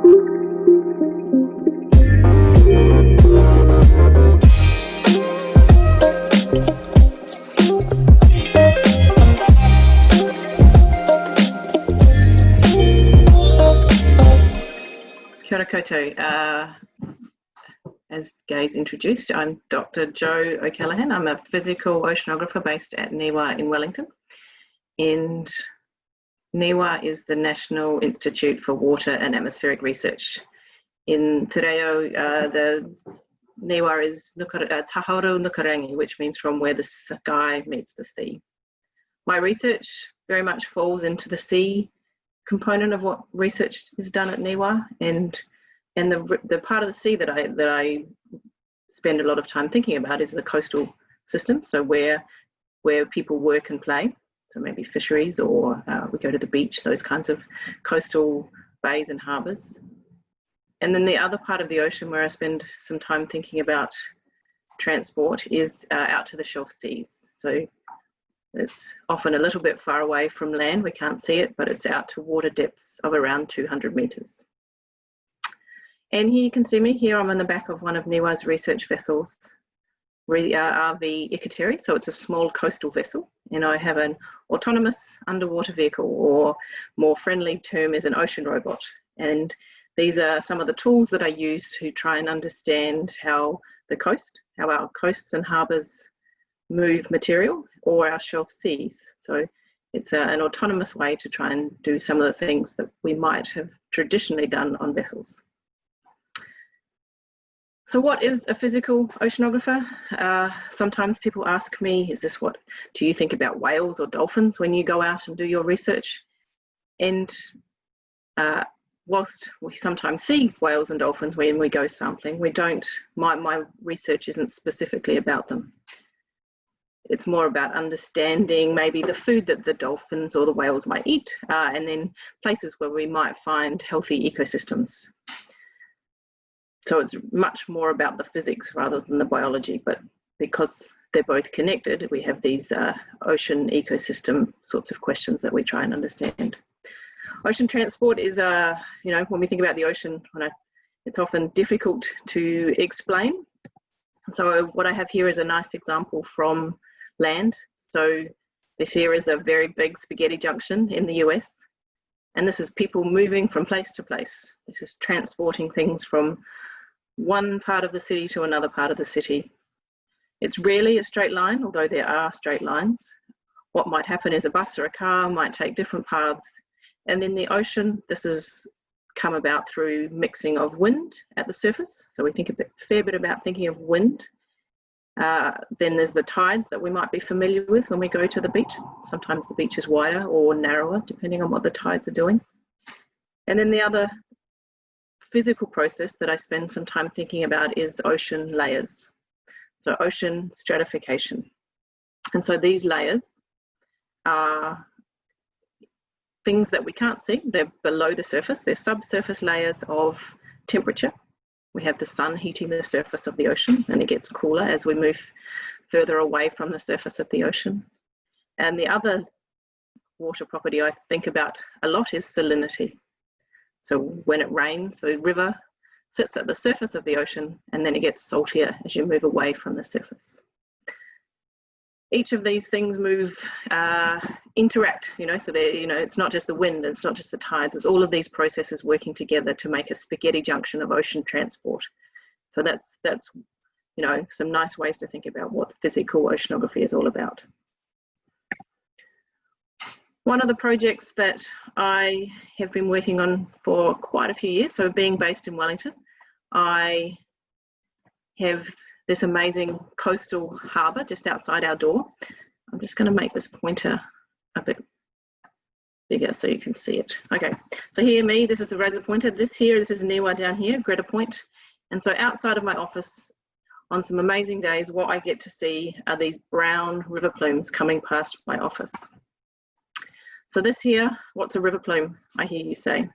Kia ora koutou. As Gay's introduced, I'm Dr. Jo O'Callaghan. I'm a physical oceanographer based at NIWA in Wellington. And NIWA is the National Institute for Water and Atmospheric Research. In Te Reo, the NIWA is Tahauru Nukarangi, which means from where the sky meets the sea. My research very much falls into the sea component of what research is done at NIWA, and the part of the sea that I spend a lot of time thinking about is the coastal system. So where people work and play, so maybe fisheries, or we go to the beach, those kinds of coastal bays and harbours. And then the other part of the ocean where I spend some time thinking about transport is out to the shelf seas. So it's often a little bit far away from land, we can't see it, but it's out to water depths of around 200 metres. And here you can see me. Here I'm in the back of one of NIWA's research vessels, RV Ikateri, so it's a small coastal vessel, and I have an autonomous underwater vehicle, or more friendly term is an ocean robot. And these are some of the tools that I use to try and understand how our coasts and harbours move material, or our shelf seas. So it's an autonomous way to try and do some of the things that we might have traditionally done on vessels. So what is a physical oceanographer? Sometimes people ask me, do you think about whales or dolphins when you go out and do your research? And whilst we sometimes see whales and dolphins when we go sampling, my research isn't specifically about them. It's more about understanding maybe the food that the dolphins or the whales might eat, and then places where we might find healthy ecosystems. So it's much more about the physics rather than the biology, but because they're both connected, we have these ocean ecosystem sorts of questions that we try and understand. Ocean transport is, when we think about the ocean, it's often difficult to explain. So what I have here is a nice example from land. So this here is a very big spaghetti junction in the US. And this is people moving from place to place. This is transporting things from one part of the city to another part of the city. It's rarely a straight line, although there are straight lines. What might happen is a bus or a car might take different paths. And in the ocean, this has come about through mixing of wind at the surface. So we think a fair bit about thinking of wind. Then there's the tides that we might be familiar with when we go to the beach. Sometimes the beach is wider or narrower, depending on what the tides are doing. And then the other physical process that I spend some time thinking about is ocean layers. So ocean stratification. And so these layers are things that we can't see. They're below the surface. They're subsurface layers of temperature. We have the sun heating the surface of the ocean, and it gets cooler as we move further away from the surface of the ocean. And the other water property I think about a lot is salinity. So when it rains, the river sits at the surface of the ocean, and then it gets saltier as you move away from the surface. Each of these things interact, so it's not just the wind, it's not just the tides, it's all of these processes working together to make a spaghetti junction of ocean transport. So that's some nice ways to think about what physical oceanography is all about. One of the projects that I have been working on for quite a few years, so being based in Wellington, I have this amazing coastal harbour just outside our door. I'm just going to make this pointer a bit bigger so you can see it. Okay, so this is the razor pointer. This is NIWA down here, Greta Point. And so outside of my office, on some amazing days, what I get to see are these brown river plumes coming past my office. So this here, what's a river plume, I hear you say.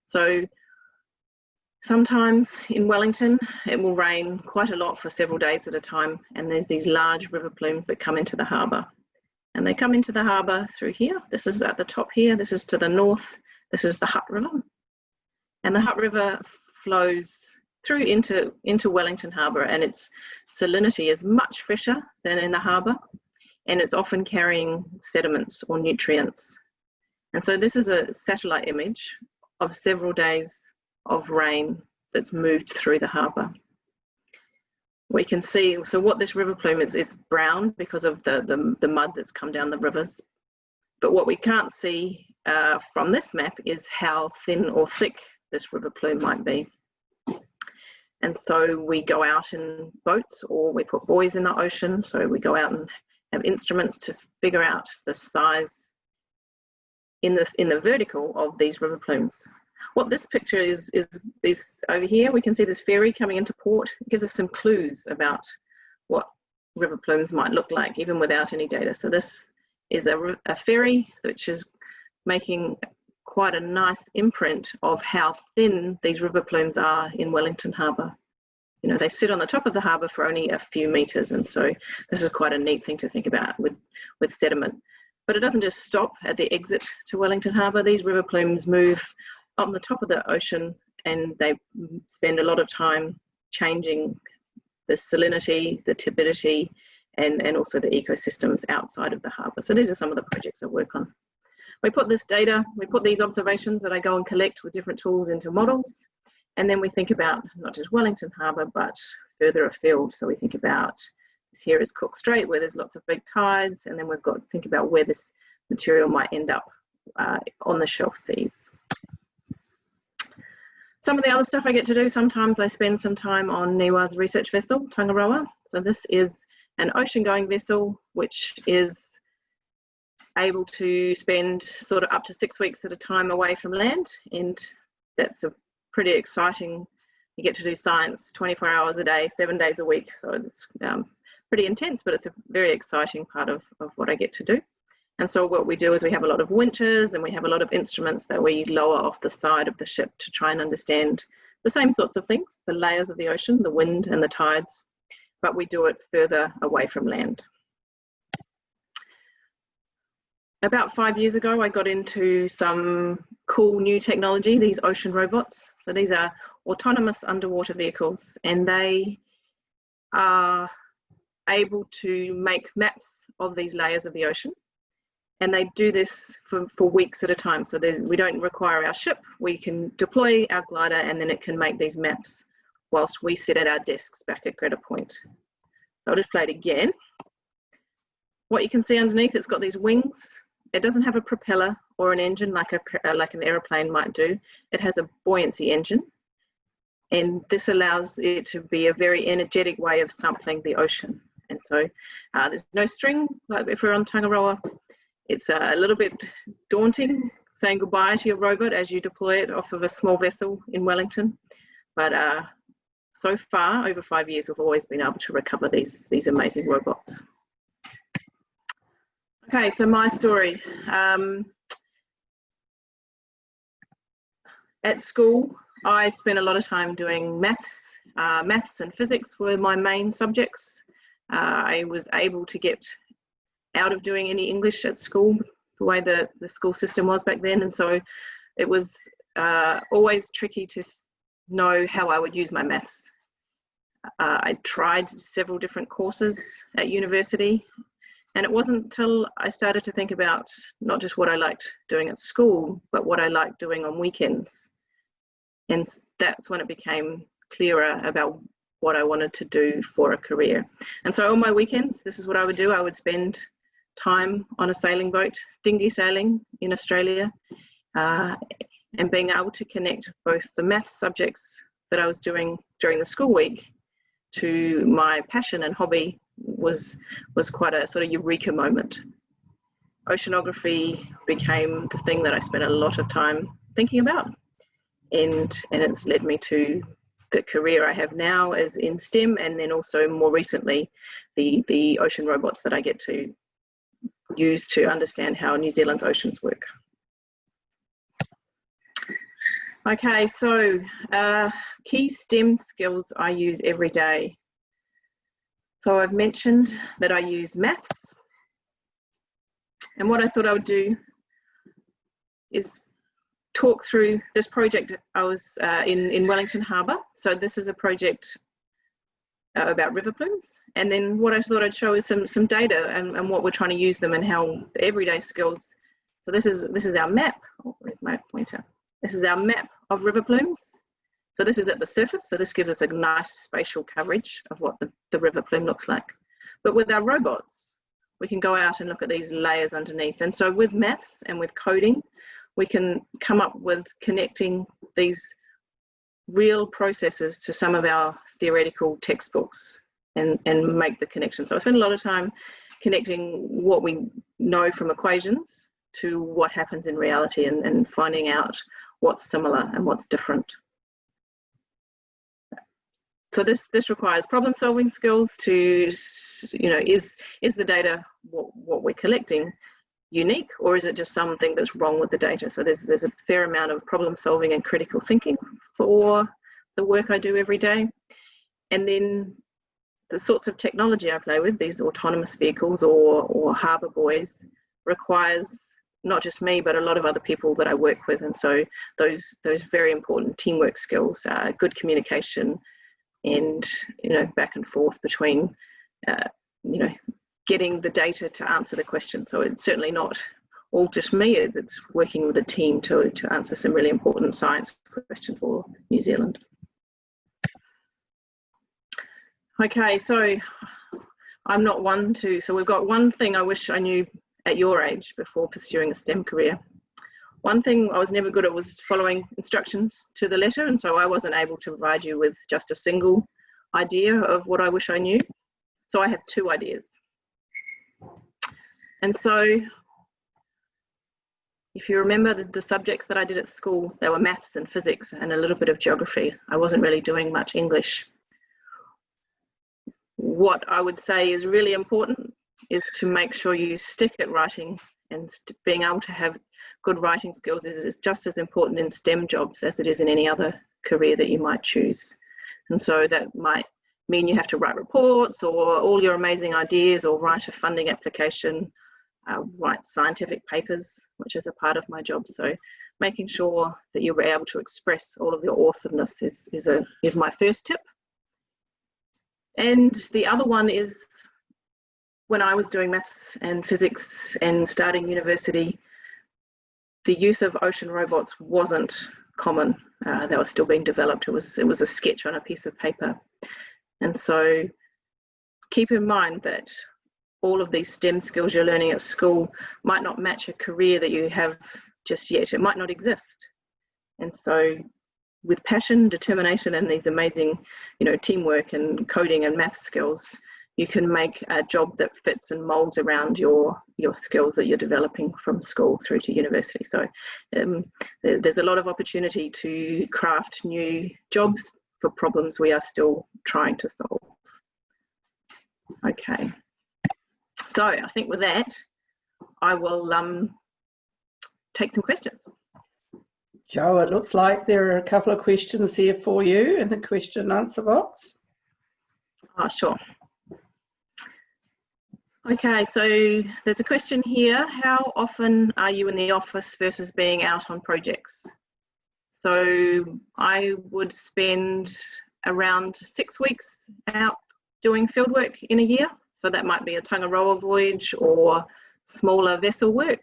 So sometimes in Wellington, it will rain quite a lot for several days at a time, and there's these large river plumes that come into the harbour. And they come into the harbour through here. This is at the top here, this is to the north, this is the Hutt River. And the Hutt River flows through into Wellington Harbour, and its salinity is much fresher than in the harbour, and it's often carrying sediments or nutrients. And so this is a satellite image of several days of rain that's moved through the harbour. We can see, so what this river plume is, it's brown because of the mud that's come down the rivers. But what we can't see from this map is how thin or thick this river plume might be. And so we go out in boats, or we put buoys in the ocean. So we go out and have instruments to figure out the size in the vertical of these river plumes. What this picture is over here, we can see this ferry coming into port. It gives us some clues about what river plumes might look like, even without any data. So this is a ferry which is making quite a nice imprint of how thin these river plumes are in Wellington Harbour. You know, they sit on the top of the harbour for only a few metres, and so this is quite a neat thing to think about with sediment. But it doesn't just stop at the exit to Wellington Harbour. These river plumes move on the top of the ocean, and they spend a lot of time changing the salinity, the turbidity, and also the ecosystems outside of the harbour. So these are some of the projects I work on. We put this data, we put these observations that I go and collect with different tools into models, and then we think about not just Wellington Harbour, but further afield. So we think about, here is Cook Strait, where there's lots of big tides, and then we've got to think about where this material might end up on the shelf seas. Some of the other stuff I get to do, sometimes I spend some time on NIWA's research vessel, Tongariro. So this is an ocean-going vessel which is able to spend sort of up to 6 weeks at a time away from land, and that's a pretty exciting. You get to do science 24 hours a day, 7 days a week, so it's pretty intense, but it's a very exciting part of what I get to do. And so what we do is we have a lot of winches, and we have a lot of instruments that we lower off the side of the ship to try and understand the same sorts of things, the layers of the ocean, the wind and the tides, but we do it further away from land. About 5 years ago, I got into some cool new technology, these ocean robots. So these are autonomous underwater vehicles, and they are able to make maps of these layers of the ocean. And they do this for weeks at a time. So we don't require our ship. We can deploy our glider, and then it can make these maps whilst we sit at our desks back at Greta Point. So I'll just play it again. What you can see underneath, it's got these wings. It doesn't have a propeller or an engine like an aeroplane might do. It has a buoyancy engine. And this allows it to be a very energetic way of sampling the ocean. And so there's no string, like if we're on Tongariro. It's a little bit daunting saying goodbye to your robot as you deploy it off of a small vessel in Wellington. But so far, over 5 years, we've always been able to recover these amazing robots. Okay, so my story. At school, I spent a lot of time doing maths. Maths and physics were my main subjects. I was able to get out of doing any English at school, the way the school system was back then, and so it was always tricky to know how I would use my maths. I tried several different courses at university, and it wasn't until I started to think about not just what I liked doing at school, but what I liked doing on weekends, and that's when it became clearer about what I wanted to do for a career. And so on my weekends, this is what I would do. I would spend time on a sailing boat, dinghy sailing in Australia, and being able to connect both the maths subjects that I was doing during the school week to my passion and hobby was quite a sort of eureka moment. Oceanography became the thing that I spent a lot of time thinking about, and it's led me to the career I have now as in STEM, and then also more recently the ocean robots that I get to use to understand how New Zealand's oceans work. Okay, so key STEM skills I use every day. So I've mentioned that I use maths, and what I thought I would do is talk through this project. I was in Wellington Harbour. So this is a project about river plumes. And then what I thought I'd show is some data and what we're trying to use them and how the everyday skills. So this is our map. Oh, where's my pointer? This is our map of river plumes. So this is at the surface. So this gives us a nice spatial coverage of what the river plume looks like. But with our robots, we can go out and look at these layers underneath. And so with maths and with coding, we can come up with connecting these real processes to some of our theoretical textbooks and make the connection. So I spend a lot of time connecting what we know from equations to what happens in reality and finding out what's similar and what's different. So this requires problem-solving skills to, you know, is the data what we're collecting unique, or is it just something that's wrong with the data? So there's a fair amount of problem-solving and critical thinking for the work I do every day. And then the sorts of technology I play with, these autonomous vehicles or harbour buoys, requires not just me, but a lot of other people that I work with. And so those very important teamwork skills, good communication, and, you know, back and forth between, you know, getting the data to answer the question. So it's certainly not all just me, it's working with a team to answer some really important science questions for New Zealand. Okay, so I'm not one to, so we've got one thing I wish I knew at your age before pursuing a STEM career. One thing I was never good at was following instructions to the letter, and so I wasn't able to provide you with just a single idea of what I wish I knew. So I have two ideas. And so if you remember the subjects that I did at school, they were maths and physics and a little bit of geography. I wasn't really doing much English. What I would say is really important is to make sure you stick at writing, and being able to have good writing skills is just as important in STEM jobs as it is in any other career that you might choose. And so that might mean you have to write reports or all your amazing ideas, or write a funding application, write scientific papers, which is a part of my job. So making sure that you're able to express all of your awesomeness is my first tip. And the other one is, when I was doing maths and physics and starting university, the use of ocean robots wasn't common. They were still being developed. It was a sketch on a piece of paper. And so keep in mind that all of these STEM skills you're learning at school might not match a career that you have just yet. It might not exist. And so with passion, determination, and these amazing, you know, teamwork and coding and math skills, you can make a job that fits and molds around your skills that you're developing from school through to university. So there's a lot of opportunity to craft new jobs for problems we are still trying to solve. Okay, so I think with that, I will take some questions. Jo, it looks like there are a couple of questions there for you in the question and answer box. Oh, sure. Okay, so there's a question here. How often are you in the office versus being out on projects? So I would spend around 6 weeks out doing fieldwork in a year. So that might be a Tongariro voyage or smaller vessel work.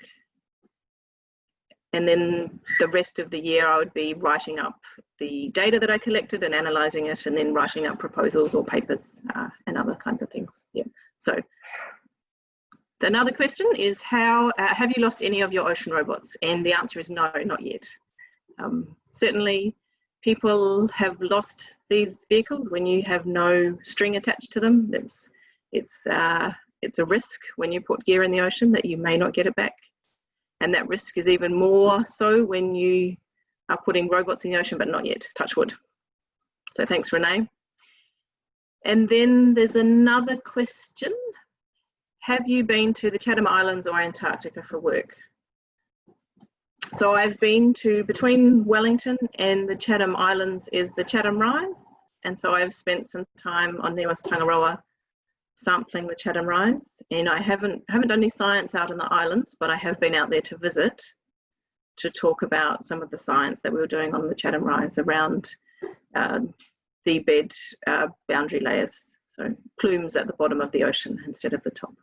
And then the rest of the year I would be writing up the data that I collected and analysing it, and then writing up proposals or papers and other kinds of things. Yeah. So another question is, have you lost any of your ocean robots? And the answer is no, not yet. Certainly people have lost these vehicles when you have no string attached to them. It's a risk when you put gear in the ocean that you may not get it back. And that risk is even more so when you are putting robots in the ocean, but not yet, touch wood. So thanks, Renee. And then there's another question. Have you been to the Chatham Islands or Antarctica for work? So I've been to, between Wellington and the Chatham Islands is the Chatham Rise. And so I've spent some time on Niwas Tongariro sampling the Chatham Rise. And I haven't done any science out in the islands, but I have been out there to visit. to talk about some of the science that we were doing on the Chatham Rise around seabed boundary layers, so plumes at the bottom of the ocean instead of the top.